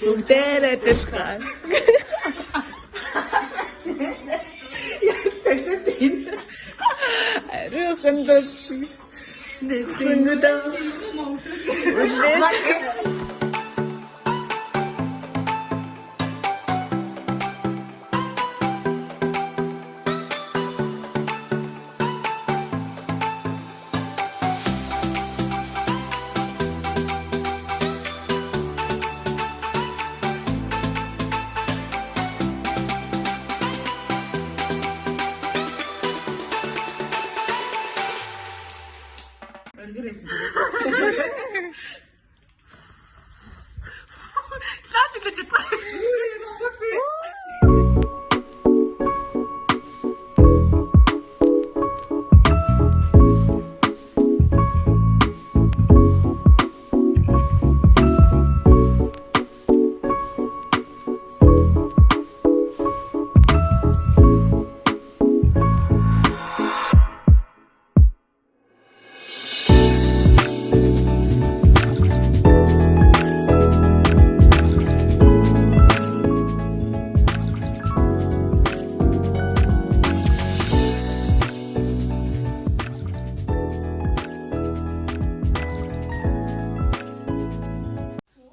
Бүгдээрээ дэлхээ. Ариухан дэс. Нэсэнгүдаа.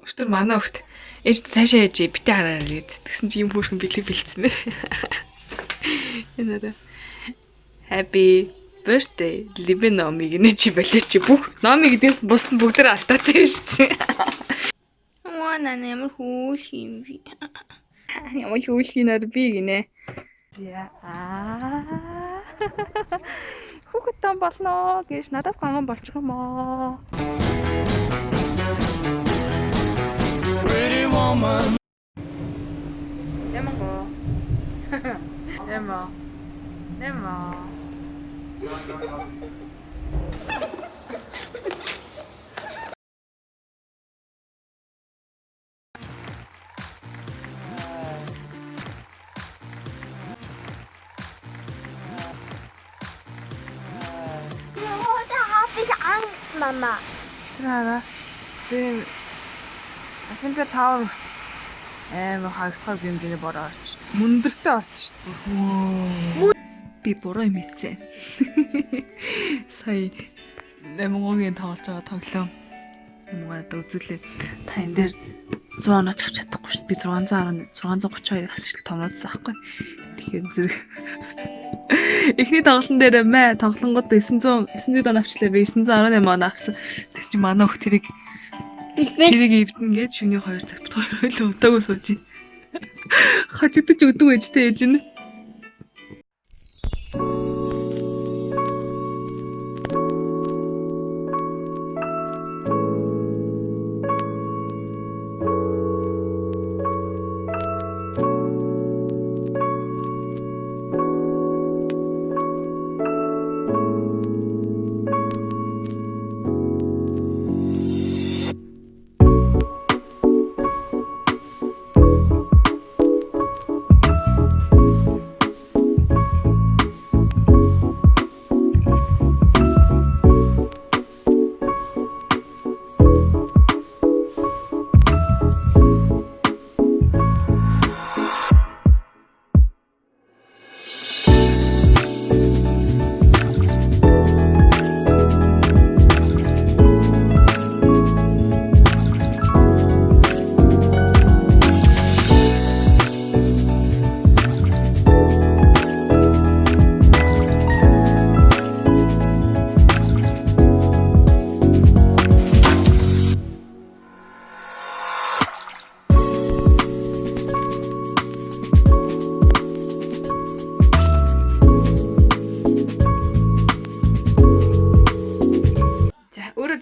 Өчтөр манай хөхт ээж цаашаа яж битээ хараа гээд тэгсэн чи юм хөөрхөн бэлэг бэлдсэн мэ. Энэрэ Happy birthday Live номыг нэ чи болоо чи бүх номыг эдээс бус нь бүгдээр алдаатай шүү дээ. Оо нана ямар хүүл юм би. Ямар хүүл хийнээр би гинэ. Хүүхэд том болно гэж надаас ганган болчих юм аа. Эмма. Эмма. Эмма. Mama. Тэраа би асимпе тауэр хүртэл амар хагцаг хэмжээний бороо орч шүү дээ. Мөндөртөө орч шүү дээ. Би буруу юм ийцээ. Сая Лемонгийн тоглож байгаа тоглоом. Юмгаад үзүүлээ. Та энэ дээр 100 оноо авч чадахгүй шүү дээ. Би 632-ыг асуулт томоодсан аахгүй. Тэгэхээр зэрэг эхний тоглолтын дээр мэ тоглонгод 900 он авчлаа би 918 он авсан. Тэг чи манай хөх тэрийг эвдэн гээд шөнийн 2 цагт 2 хойлоо удаагүй сууж. Хажигдаж өгдөг ээжтэй ээж нь.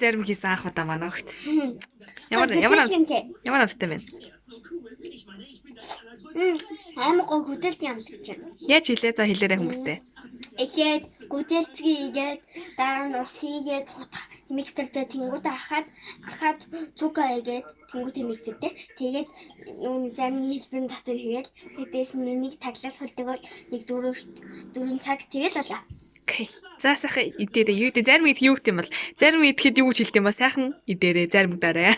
Зарим хийсэн анх удаа манай хөхт. Ямар амттай байна. Амар гоо хөдөлт юм гэж байна. Яаж хэлээ за хэлээрэй хүмүүстэй. Эхлээд гүтэлцгийг игээд дараа нь ус хийгээд миксертэй тэнгууд ахаад цуга игээд тэнгууд миксертэй тэгээд нүүн зарим хэлбэн дотор хийгээд тэгээд дээш нь нэг таглал хөлдөг бол нэг 4 цаг тэгэл болоо. Окей. За сайхан идээрээ юу гэдэг зарим үед юу гэдэг юм бол зарим үед хэд юу гэж хэлдэг юм ба сайхан идээрээ зарим удаарай.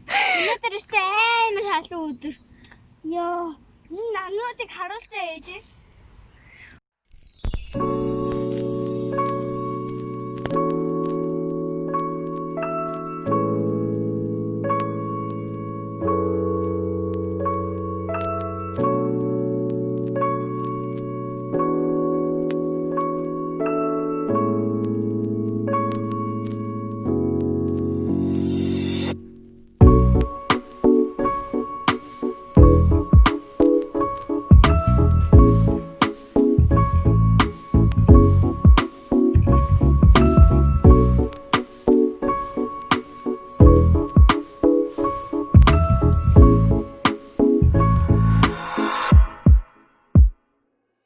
Өнөөдөр өстэй амар халуун өдөр. Йоо. Энэ намнуудыг харуултаа ээж.